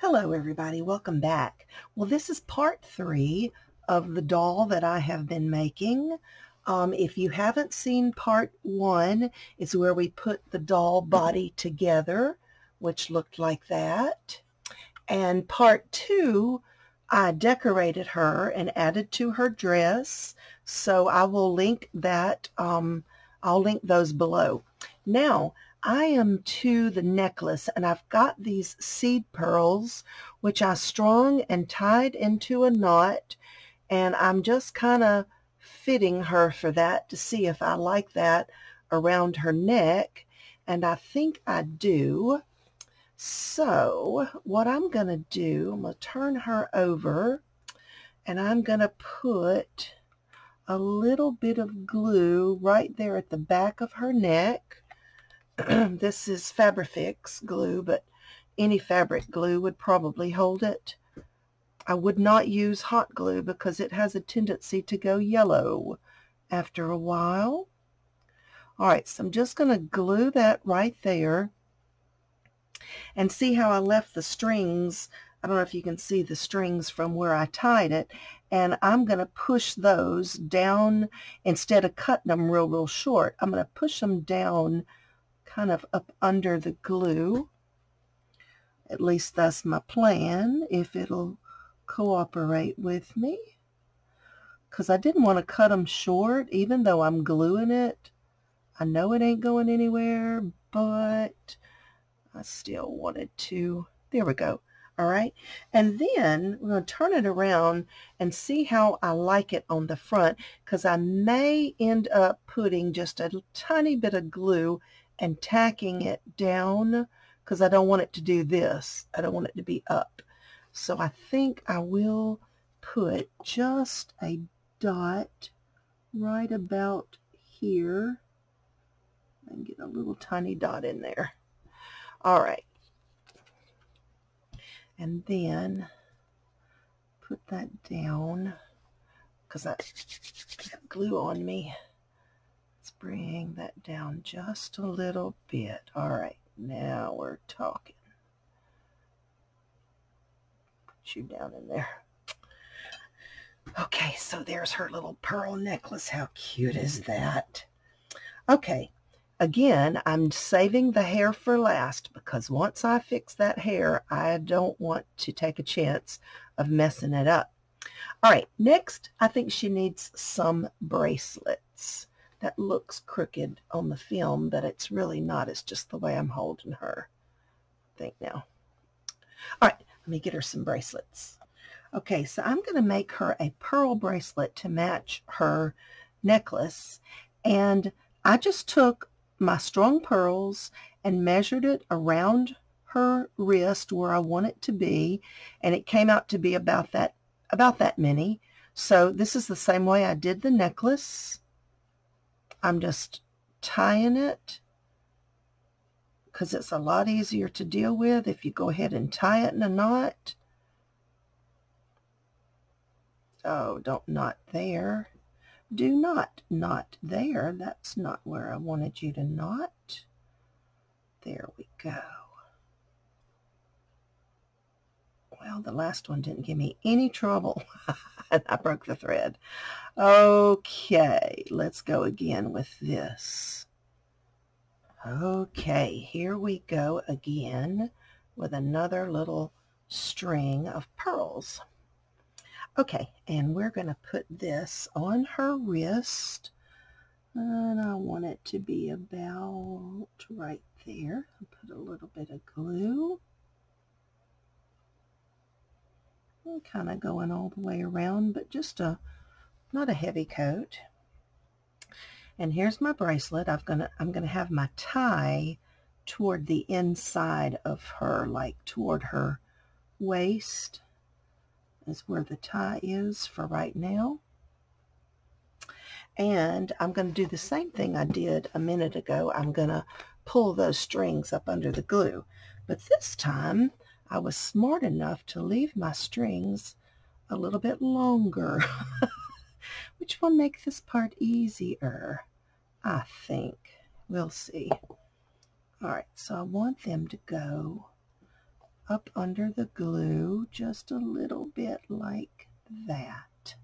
Hello everybody, welcome back. Well, this is part 3 of the doll that I have been making. If you haven't seen part 1, it's where we put the doll body together, which looked like that. And part 2, I decorated her and added to her dress. So I will link that. I'll link those below. Now, I am to the necklace, and I've got these seed pearls, which I strung and tied into a knot, and I'm just kind of fitting her for that to see if I like that around her neck, and I think I do. So what I'm going to do, I'm going to turn her over, and I'm going to put a little bit of glue right there at the back of her neck. This is Fabrifix glue, but any fabric glue would probably hold it. I would not use hot glue because it has a tendency to go yellow after a while. All right, so I'm just going to glue that right there. And see how I left the strings. I don't know if you can see the strings from where I tied it. And I'm going to push those down instead of cutting them real short. I'm going to push them down kind of up under the glue. At least that's my plan, if it'll cooperate with me. Because I didn't want to cut them short, even though I'm gluing it. I know it ain't going anywhere, but I still wanted to. There we go. All right. And then we're going to turn it around and see how I like it on the front, because I may end up putting just a tiny bit of glue and tacking it down, because I don't want it to do this. I don't want it to be up. So I think I will put just a dot right about here and get a little tiny dot in there. All right. And then put that down, because I got glue on me. Let's bring that down just a little bit. All right, now we're talking. Put you down in there. Okay, so there's her little pearl necklace. How cute is that? Okay, again, I'm saving the hair for last, because once I fix that hair, I don't want to take a chance of messing it up. All right, next, I think she needs some bracelets. That looks crooked on the film, but it's really not. It's just the way I'm holding her, I think now. All right, let me get her some bracelets. Okay, so I'm going to make her a pearl bracelet to match her necklace. And I just took my strung pearls and measured it around her wrist where I want it to be. And it came out to be about that many. So this is the same way I did the necklace. I'm just tying it because it's a lot easier to deal with if you go ahead and tie it in a knot. Oh, don't knot there. Do not knot there. That's not where I wanted you to knot. There we go. Well, the last one didn't give me any trouble. I broke the thread. Okay, let's go again with this. Okay, here we go again with another little string of pearls. Okay, and we're going to put this on her wrist. And I want it to be about right there. I'll put a little bit of glue. I'm kind of going all the way around, but just not a heavy coat. And here's my bracelet. I'm gonna have my tie toward the inside of her, like toward her waist is where the tie is for right now. And I'm going to do the same thing I did a minute ago. I'm going to pull those strings up under the glue. But this time, I was smart enough to leave my strings a little bit longer, which will make this part easier, I think. We'll see. All right, so I want them to go up under the glue just a little bit like that.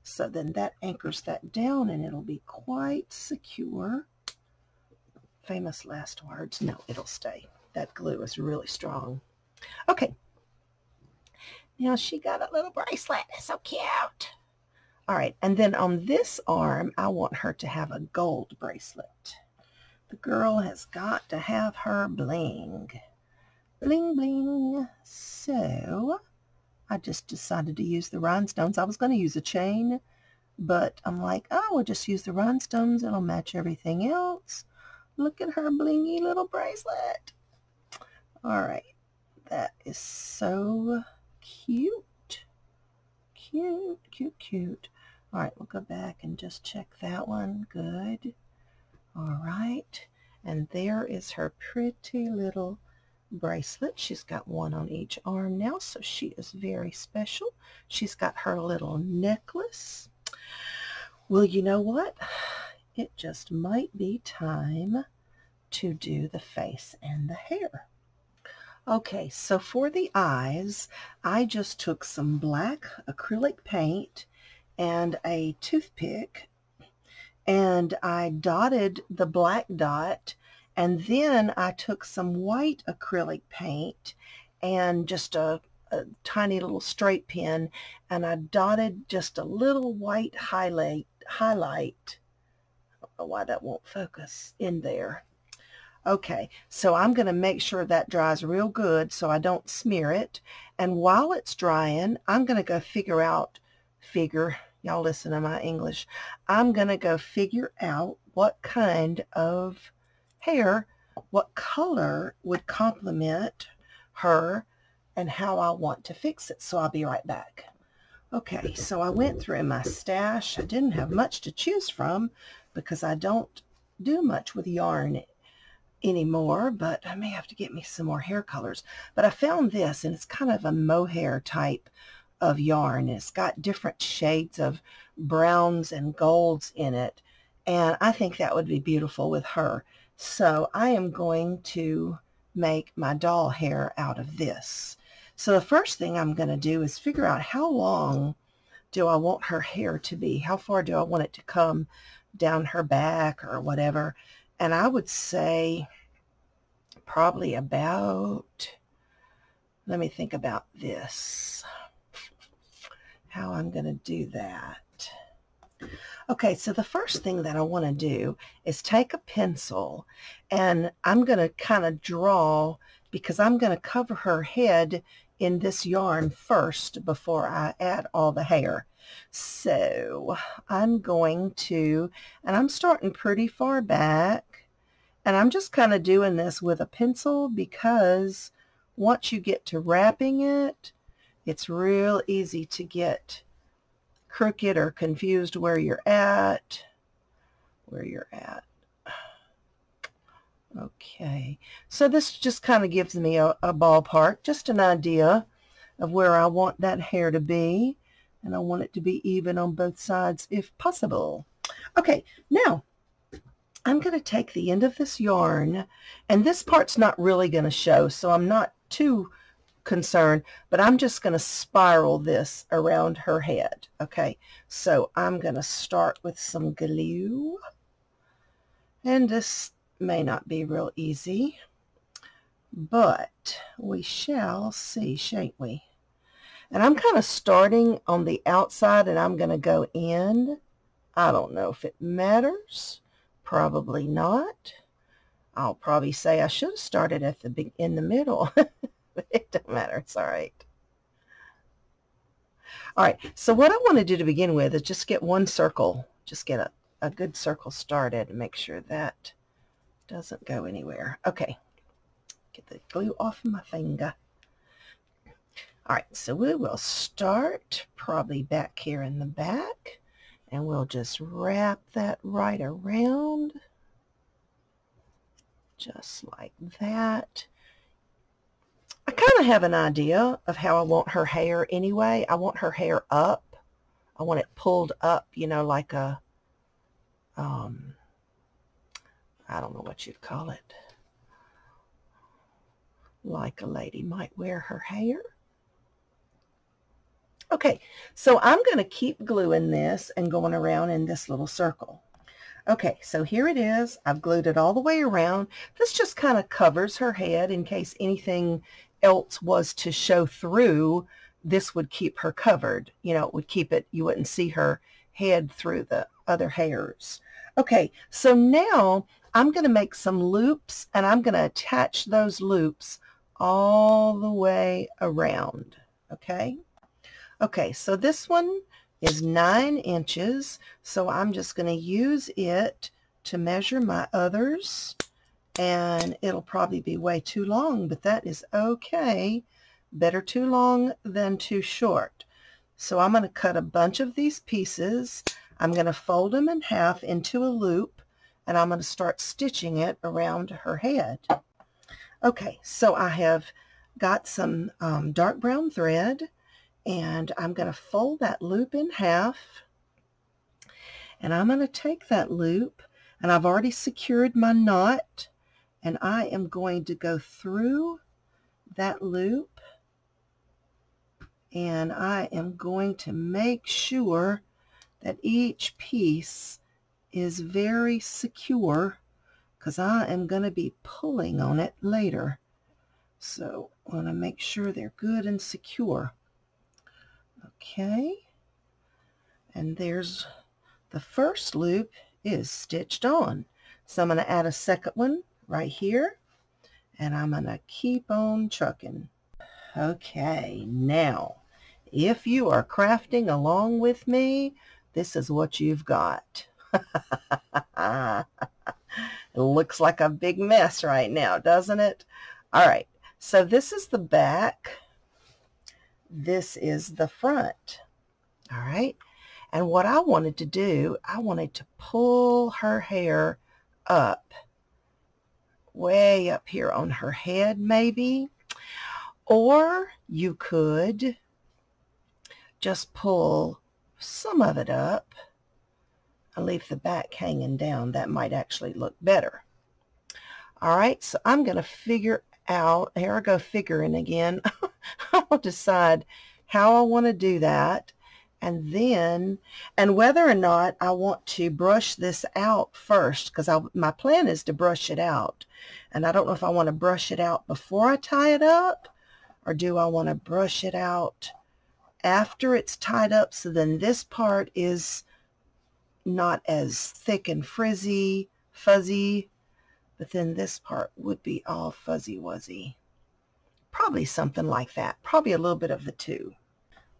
So then that anchors that down and it'll be quite secure. Famous last words. No, it'll stay. That glue is really strong. Okay. Now she got a little bracelet. It's so cute. All right, and then on this arm, I want her to have a gold bracelet. The girl has got to have her bling. Bling, bling. So I just decided to use the rhinestones. I was going to use a chain, but I'm like, oh, we'll just use the rhinestones. It'll match everything else. Look at her blingy little bracelet. All right, that is so cute. Cute, cute, cute. All right, we'll go back and just check that one. Good. All right, and there is her pretty little bracelet. She's got one on each arm now, so she is very special. She's got her little necklace. Well, you know what? It just might be time to do the face and the hair. Okay, so for the eyes, I just took some black acrylic paint and a toothpick, and I dotted the black dot, and then I took some white acrylic paint and just a tiny little straight pen, and I dotted just a little white highlight. I don't know why that won't focus in there. Okay, so I'm going to make sure that dries real good so I don't smear it. And while it's drying, I'm going to go y'all listen to my English. I'm going to go figure out what kind of hair, what color would complement her and how I want to fix it. So I'll be right back. Okay, so I went through my stash. I didn't have much to choose from because I don't do much with yarn anymore, but I may have to get me some more hair colors. But I found this, and it's kind of a mohair type of yarn. It's got different shades of browns and golds in it, and I think that would be beautiful with her. So I am going to make my doll hair out of this. So the first thing I'm going to do is figure out how long do I want her hair to be? How far do I want it to come down her back or whatever? And I would say probably about, let me think about this, how I'm going to do that. Okay, so the first thing that I want to do is take a pencil, and I'm going to kind of draw, because I'm going to cover her head in this yarn first before I add all the hair. So I'm going to, and I'm starting pretty far back, and I'm just kind of doing this with a pencil because once you get to wrapping it, it's real easy to get crooked or confused where you're at. Okay, so this just kind of gives me a ballpark, just an idea of where I want that hair to be, and I want it to be even on both sides if possible. Okay, now I'm going to take the end of this yarn, and this part's not really going to show, so I'm not too concerned, but I'm just going to spiral this around her head. Okay, so I'm going to start with some glue, and this may not be real easy, but we shall see, shan't we? And I'm kind of starting on the outside, and I'm going to go in. I don't know if it matters. Probably not. I'll probably say I should have started at in the middle. But it don't matter. It's all right. All right. So what I want to do to begin with is just get one circle. Just get a good circle started and make sure that doesn't go anywhere. Okay. Get the glue off of my finger. All right. So we will start probably back here in the back, and we'll just wrap that right around. Just like that. I kind of have an idea of how I want her hair anyway. I want her hair up. I want it pulled up, you know, like a, I don't know what you'd call it. like a lady might wear her hair. Okay, so I'm going to keep gluing this and going around in this little circle. Okay, so here it is. I've glued it all the way around. This just kind of covers her head in case anything else was to show through. This would keep her covered. You know, it would keep it, you wouldn't see her head through the other hairs. Okay, so now I'm going to make some loops, and I'm going to attach those loops all the way around. Okay? Okay, so this one is 9 inches, so I'm just going to use it to measure my others, and it'll probably be way too long, but that is okay. Better too long than too short. So I'm going to cut a bunch of these pieces. I'm going to fold them in half into a loop, and I'm going to start stitching it around her head. Okay, so I have got some dark brown thread, and I'm going to fold that loop in half, and I'm going to take that loop, and I've already secured my knot, and I am going to go through that loop, and I am going to make sure that each piece is very secure, because I am going to be pulling on it later. So I want to make sure they're good and secure. Okay, and there's the first loop is stitched on. So I'm going to add a second one right here, and I'm going to keep on trucking. Okay, now if you are crafting along with me, this is what you've got. It looks like a big mess right now, doesn't it? All right, so this is the back. This is the front. All right, and what I wanted to do, I wanted to pull her hair up, way up here on her head maybe, or you could just pull some of it up and leave the back hanging down. That might actually look better. All right, so I'm going to figure out, here I go figuring again. I'll decide how I want to do that, and then, and whether or not I want to brush this out first, because my plan is to brush it out, and I don't know if I want to brush it out before I tie it up, or do I want to brush it out after it's tied up, so then this part is not as thick and frizzy, fuzzy, but then this part would be all fuzzy-wuzzy. Probably something like that. Probably a little bit of the two.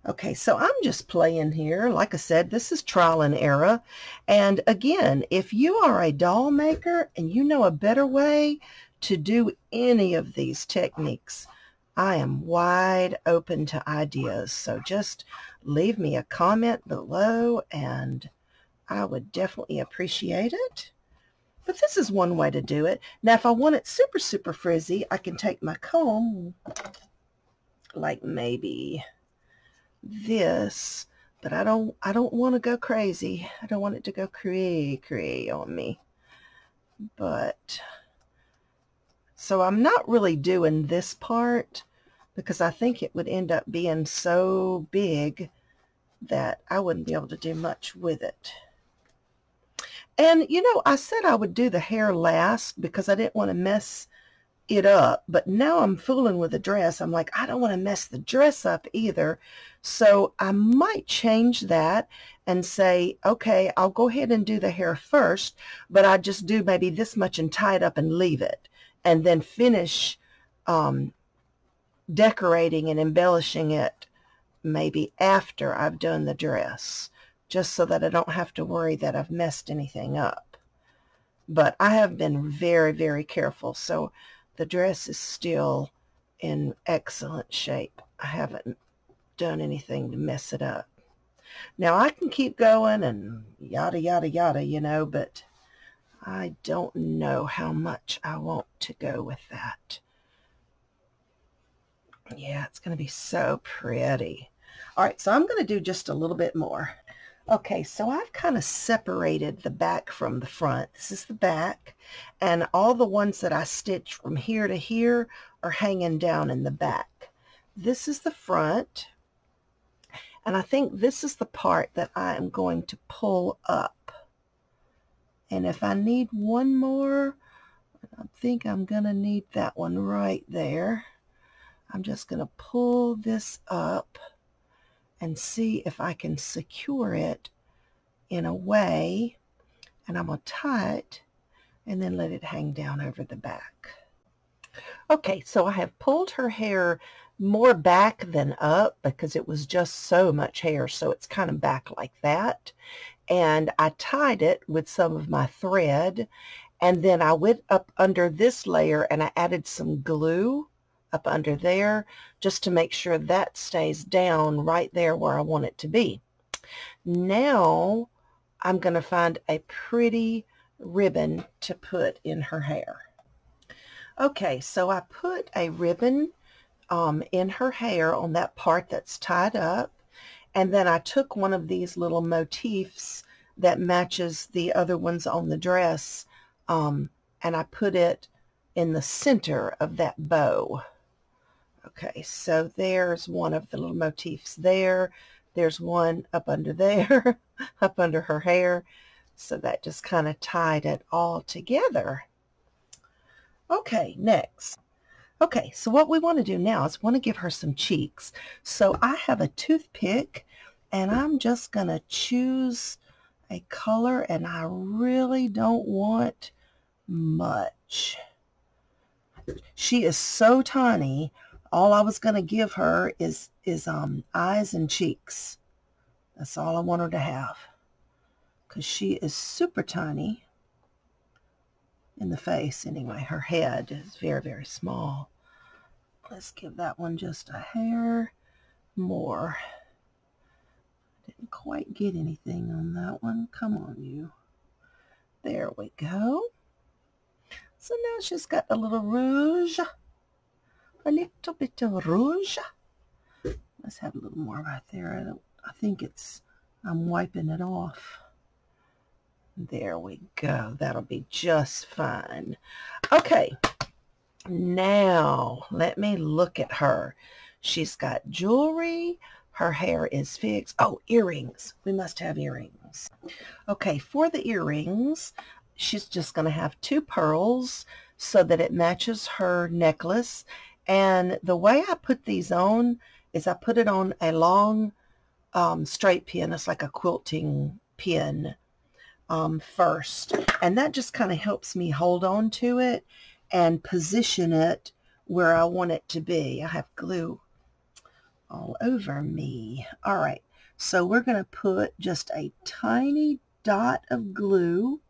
Okay, so I'm just playing here. Like I said, this is trial and error. And again, if you are a doll maker and you know a better way to do any of these techniques, I am wide open to ideas. So just leave me a comment below, and I would definitely appreciate it. But this is one way to do it. Now, if I want it super, super frizzy, I can take my comb, like maybe this, but I don't want to go crazy. I don't want it to go cray on me. But, so I'm not really doing this part because I think it would end up being so big that I wouldn't be able to do much with it. And, you know, I said I would do the hair last because I didn't want to mess it up. But now I'm fooling with the dress. I'm like, I don't want to mess the dress up either. So I might change that and say, okay, I'll go ahead and do the hair first, but I just do maybe this much and tie it up and leave it. And then finish decorating and embellishing it maybe after I've done the dress, just so that I don't have to worry that I've messed anything up. But I have been very, very careful, so the dress is still in excellent shape. I haven't done anything to mess it up. Now I can keep going and yada, yada, yada, you know, but I don't know how much I want to go with that. Yeah, it's going to be so pretty. All right, so I'm going to do just a little bit more. Okay, so I've kind of separated the back from the front. This is the back, and all the ones that I stitched from here to here are hanging down in the back. This is the front, and I think this is the part that I am going to pull up. And if I need one more, I think I'm going to need that one right there. I'm just going to pull this up and see if I can secure it in a way, and I'm going to tie it and then let it hang down over the back. Okay, so I have pulled her hair more back than up because it was just so much hair, so it's kind of back like that. And I tied it with some of my thread, and then I went up under this layer and I added some glue up under there just to make sure that stays down right there where I want it to be. Now I'm going to find a pretty ribbon to put in her hair. Okay, so I put a ribbon in her hair on that part that's tied up, and then I took one of these little motifs that matches the other ones on the dress, and I put it in the center of that bow. Okay, so there's one of the little motifs there. There's one up under there, up under her hair. So that just kind of tied it all together. Okay, next. Okay, so what we want to do now is want to give her some cheeks. So I have a toothpick, and I'm just going to choose a color, and I really don't want much. She is so tiny. All I was going to give her is eyes and cheeks. That's all I want her to have, because she is super tiny in the face anyway. Her head is very, very small. Let's give that one just a hair more. Didn't quite get anything on that one. Come on, you. There we go. So now she's got a little rouge. A little bit of rouge. Let's have a little more right there. I think I'm wiping it off. There we go. That'll be just fine. Okay, now let me look at her. She's got jewelry. Her hair is fixed. Oh, earrings. We must have earrings. Okay, for the earrings, she's just going to have 2 pearls so that it matches her necklace. And the way I put these on is I put it on a long straight pin. It's like a quilting pin first. And that just kind of helps me hold on to it and position it where I want it to be. I have glue all over me. All right, so we're going to put just a tiny dot of glue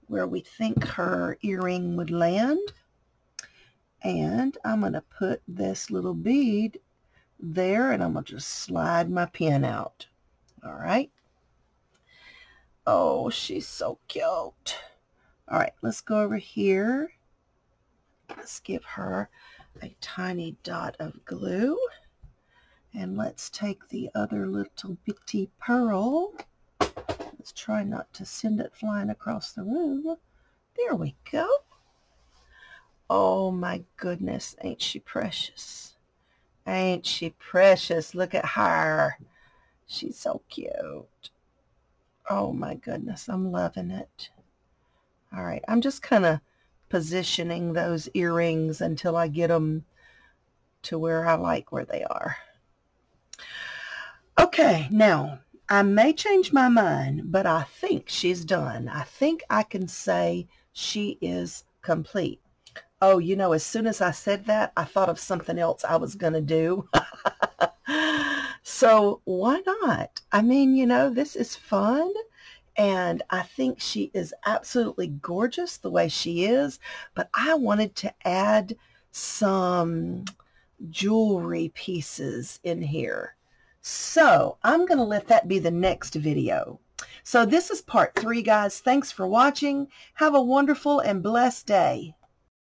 where we think her earring would land. And I'm going to put this little bead there, and I'm going to just slide my pin out. All right. Oh, she's so cute. All right, let's go over here. Let's give her a tiny dot of glue. And let's take the other little bitty pearl. Let's try not to send it flying across the room. There we go. Oh my goodness, ain't she precious? Ain't she precious? Look at her. She's so cute. Oh my goodness, I'm loving it. All right, I'm just kind of positioning those earrings until I get them to where I like where they are. Okay, now I may change my mind, but I think she's done. I think I can say she is complete. Oh, you know, as soon as I said that, I thought of something else I was going to do. So why not? I mean, you know, this is fun. And I think she is absolutely gorgeous the way she is. But I wanted to add some jewelry pieces in here. So I'm going to let that be the next video. So this is part 3, guys. Thanks for watching. Have a wonderful and blessed day.